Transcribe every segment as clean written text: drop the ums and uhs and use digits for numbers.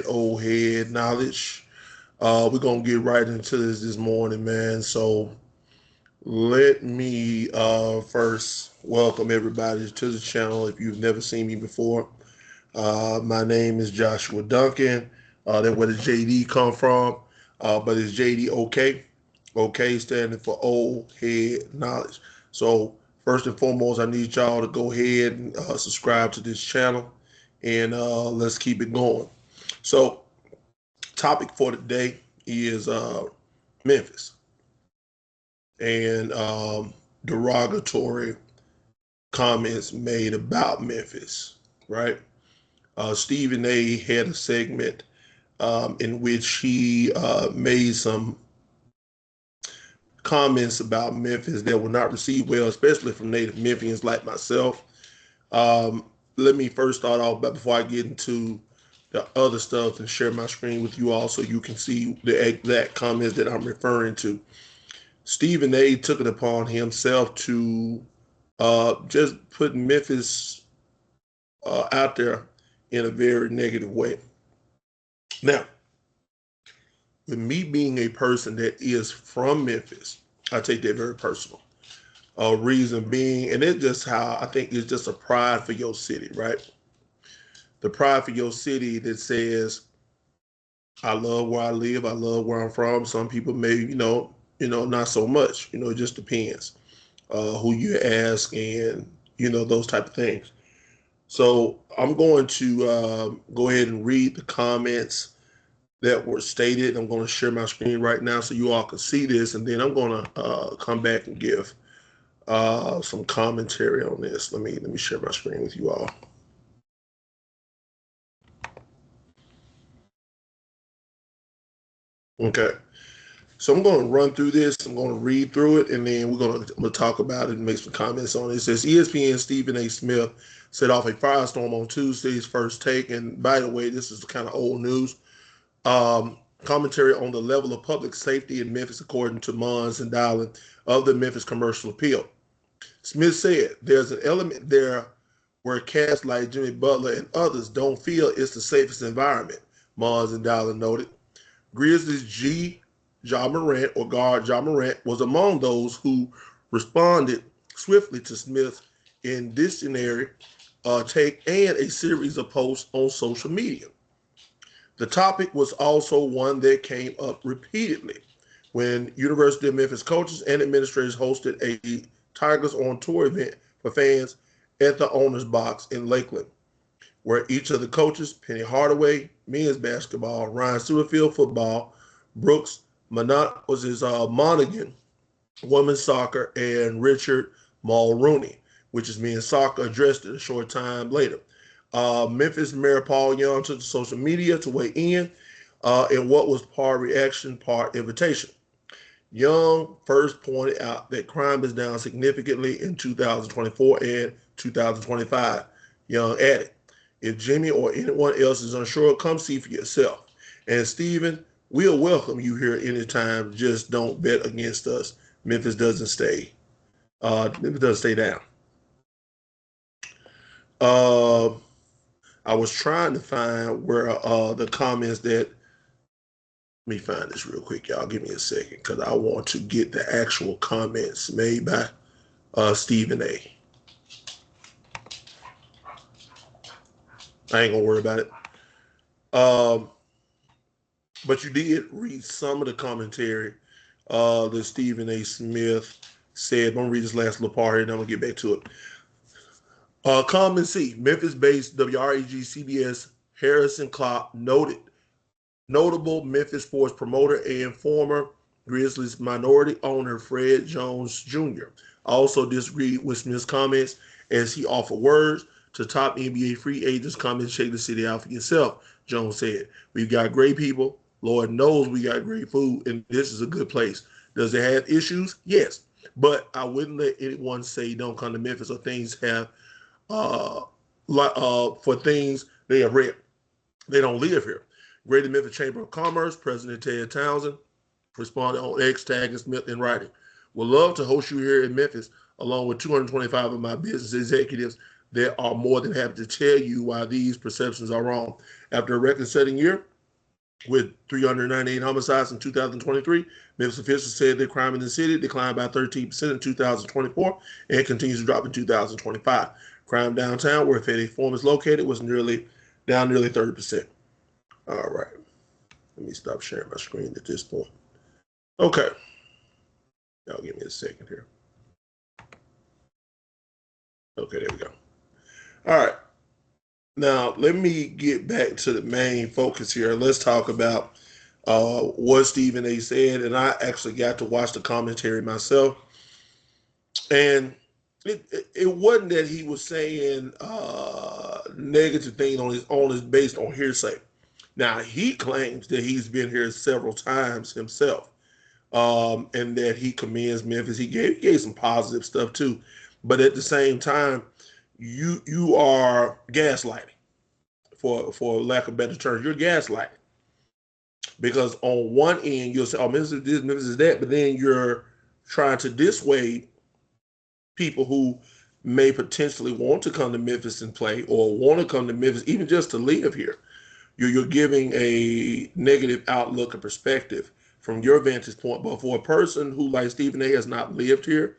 Old head knowledge. We're gonna get right into this morning, man. So let me first welcome everybody to the channel. If you've never seen me before, my name is Joshua Duncan. That's where the JD come from, but it's JD OK. OK standing for Old Head Knowledge. So first and foremost, I need y'all to go ahead and subscribe to this channel, and let's keep it going. So topic for today is Memphis and derogatory comments made about Memphis, right? Stephen A had a segment in which he made some comments about Memphis that were not received well, especially from Native Memphians like myself. Um, Let me first start off, but before I get into the other stuff and share my screen with you all so you can see the exact comments that I'm referring to. Stephen A took it upon himself to just put Memphis out there in a very negative way. Now, with me being a person that is from Memphis, I take that very personal. Reason being, and it's just how I think it's just a pride for your city, right? The pride for your city that says, I love where I live, I love where I'm from. Some people may, not so much. It just depends who you ask, and those type of things. So I'm going to go ahead and read the comments that were stated. I'm going to share my screen right now so you all can see this, and then I'm going to come back and give some commentary on this. Let me share my screen with you all. Okay. So I'm going to run through this. I'm going to read through it, and then I'm going to talk about it and make some comments on it. It says ESPN Stephen A. Smith set off a firestorm on Tuesday's First Take. And by the way, this is kind of old news. Commentary on the level of public safety in Memphis, according to Mons and Dowling of the Memphis Commercial Appeal. Smith said, "There's an element there where cats like Jimmy Butler and others don't feel it's the safest environment," Mons and Dowling noted. Grizzlies G. Ja Morant, or guard Ja Morant, was among those who responded swiftly to Smith's indictionary take and a series of posts on social media. The topic was also one that came up repeatedly when University of Memphis coaches and administrators hosted a Tigers on Tour event for fans at the Owner's Box in Lakeland, where each of the coaches, Penny Hardaway, men's basketball, Ryan Sewerfield, football, Brooks Monaghan, women's soccer, and Richard Mulrooney, which is men's soccer, addressed it a short time later. Memphis Mayor Paul Young took to social media to weigh in what was part reaction, part invitation. Young first pointed out that crime is down significantly in 2024 and 2025. Young added, "If Jimmy or anyone else is unsure, come see for yourself. And Stephen, we'll welcome you here anytime. Just don't bet against us. Memphis doesn't stay. Memphis doesn't stay down." Uh, I was trying to find where the comments that. Let me find this real quick, y'all. Give me a second, because I want to get the actual comments made by Stephen A. I ain't gonna worry about it. Um, but you did read some of the commentary that Stephen A. Smith said. I'm gonna read this last little part here, and I'm gonna get back to it. Common C, Memphis-based WREG CBS Harrison Klopp notable Memphis sports promoter and former Grizzlies minority owner Fred Jones Jr. also disagreed with Smith's comments as he offered words to top NBA free agents. Come and check the city out for yourself, Jones said. "We've got great people. Lord knows we got great food, and this is a good place. Does it have issues? Yes. But I wouldn't let anyone say don't come to Memphis or things have uh, for things they have read. They don't live here." Greater Memphis Chamber of Commerce President Ted Townsend responded on X, tagging Smith in writing, "Would love to host you here in Memphis, along with 225 of my business executives. they are more than happy to tell you why these perceptions are wrong. After a record-setting year with 398 homicides in 2023, Memphis officials said that crime in the city declined by 13% in 2024 and continues to drop in 2025. Crime downtown, where Fetty Forum is located, was down nearly 30%. All right. Let me stop sharing my screen at this point. Okay. Y'all give me a second here. Okay, there we go. All right. Now, let me get back to the main focus here. Let's talk about what Stephen A. said. And I actually got to watch the commentary myself. And it wasn't that he was saying negative things on his based on hearsay. Now, he claims that he's been here several times himself, and that he commends Memphis. He gave some positive stuff too. But at the same time, you are gaslighting, for lack of better terms. You're gaslighting, because on one end you'll say, "Oh, Memphis is this, Memphis is that," but then you're trying to dissuade people who may potentially want to come to Memphis and play, or want to come to Memphis even just to live here. You're giving a negative outlook and perspective from your vantage point. But for a person who, like Stephen A., has not lived here,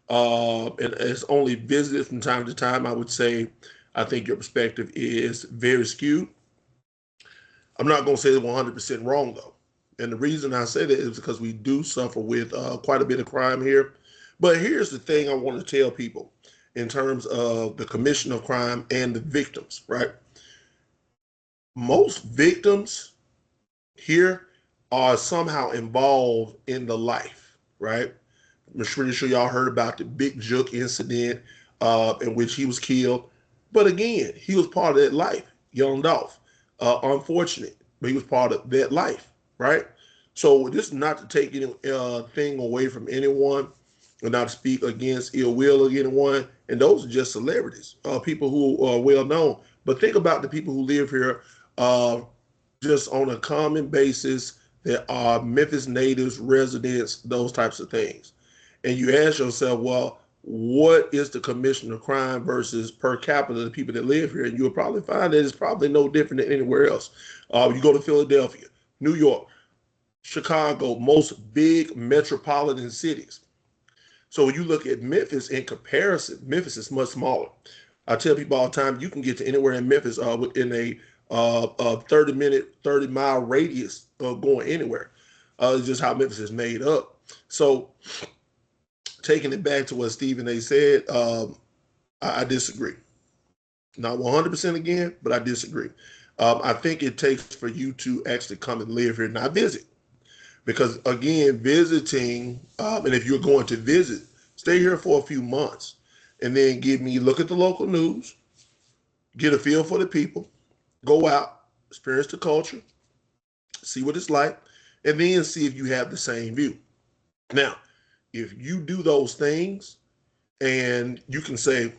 and has only visited from time to time, I would say I think your perspective is very skewed. I'm not going to say it's 100% wrong, though. And the reason I say that is because we do suffer with quite a bit of crime here. But here's the thing I want to tell people in terms of the commission of crime and the victims, right? Most victims here are somehow involved in the life, right? I'm pretty sure y'all heard about the Big Jook incident in which he was killed. But again, he was part of that life, young Dolph. Unfortunate, but he was part of that life, right? So this is not to take anything away from anyone, or not to speak against ill will of anyone. And those are just celebrities, people who are well known. But think about the people who live here uh, just on a common basis, that are Memphis natives, residents, those types of things. And you ask yourself, well, what is the commission of crime versus per capita, the people that live here? And you'll probably find that it's probably no different than anywhere else. You go to Philadelphia, New York, Chicago, most big metropolitan cities. So when you look at Memphis in comparison, Memphis is much smaller. I tell people all the time, you can get to anywhere in Memphis within a 30-minute, 30-mile radius of going anywhere. It's just how Memphis is made up. So taking it back to what Stephen A. said, I disagree. Not 100% again, but I disagree. I think it takes for you to actually come and live here, not visit. Because again, visiting, and if you're going to visit, stay here for a few months and then look at the local news, get a feel for the people, go out, experience the culture, see what it's like, and then see if you have the same view. Now, if you do those things and you can say,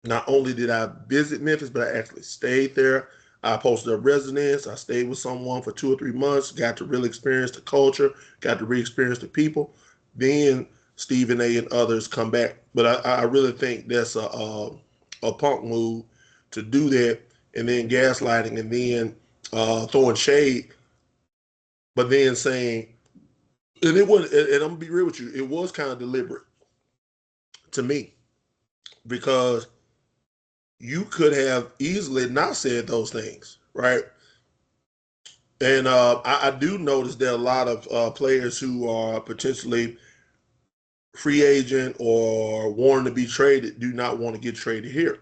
not only did I visit Memphis, but I actually stayed there. I posted a residence. I stayed with someone for 2 or 3 months, got to really experience the culture, got to re-experience the people. Then Stephen A. and others come back. But I really think that's a punk move to do that, and then gaslighting, and then throwing shade, but then saying, and it was, and I'm gonna be real with you, it was kind of deliberate to me, because you could have easily not said those things, right? And I do notice there are a lot of players who are potentially free agent or wanting to be traded, do not want to get traded here.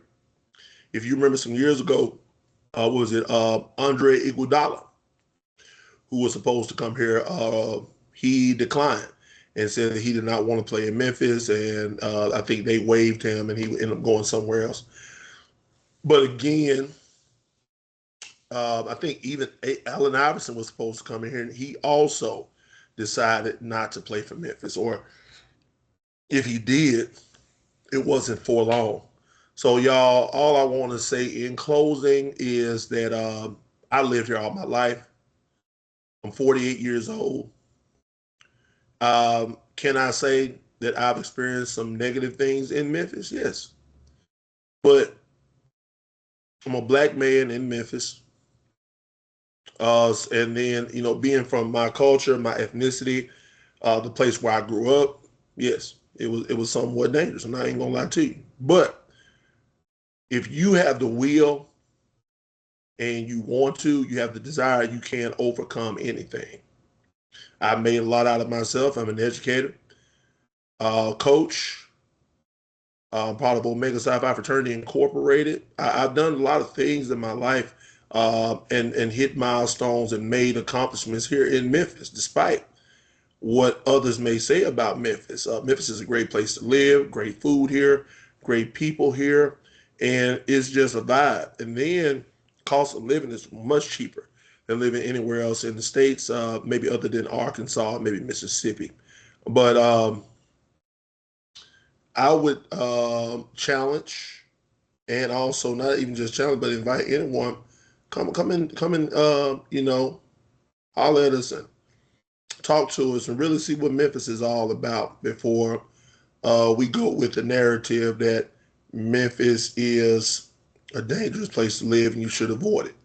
If you remember some years ago, what was it, Andre Iguodala, who was supposed to come here, he declined and said that he did not want to play in Memphis, and I think they waived him, and he ended up going somewhere else. But again, I think even Allen Iverson was supposed to come in here, and he also decided not to play for Memphis. Or if he did, it wasn't for long. So, y'all, all I want to say in closing is that I lived here all my life. I'm 48 years old. Can I say that I've experienced some negative things in Memphis? Yes. But I'm a black man in Memphis. And then, being from my culture, my ethnicity, the place where I grew up, yes, it was somewhat dangerous. And I ain't gonna lie to you. But if you have the will and you want to, you have the desire, you can overcome anything. I made a lot out of myself. I'm an educator, coach, part of Omega Psi Phi Fraternity Incorporated. I've done a lot of things in my life, and hit milestones and made accomplishments here in Memphis, despite what others may say about Memphis. Memphis is a great place to live, great food here, great people here, and it's just a vibe. And then cost of living is much cheaper than living anywhere else in the states, maybe other than Arkansas, maybe Mississippi. But I would challenge, and also not even just challenge, but invite anyone come in, holler at us and talk to us and really see what Memphis is all about before we go with the narrative that Memphis is a dangerous place to live and you should avoid it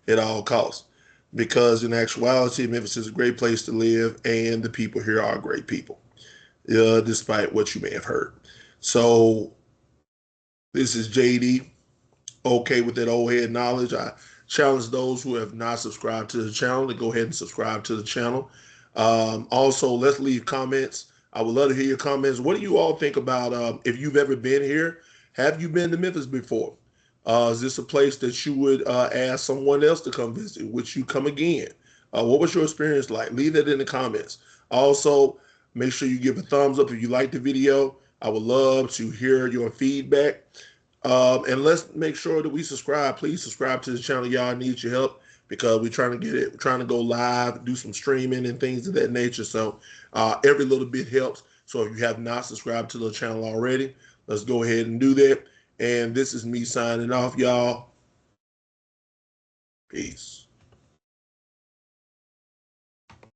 at all costs. Because in actuality, Memphis is a great place to live and the people here are great people, despite what you may have heard. So this is JD, okay with that old head knowledge. I challenge those who have not subscribed to the channel to go ahead and subscribe to the channel. Also, let's leave comments. I would love to hear your comments. What do you all think about, if you've ever been here? Have you been to Memphis before? Is this a place that you would ask someone else to come visit? Would you come again? What was your experience like? Leave that in the comments. Also, make sure you give a thumbs up if you liked the video. I would love to hear your feedback. And let's make sure that we subscribe. Please subscribe to the channel. Y'all need your help because we're trying to get it, we're trying to go live, do some streaming and things of that nature. So every little bit helps. So if you have not subscribed to the channel already, let's go ahead and do that. And this is me signing off, y'all. Peace.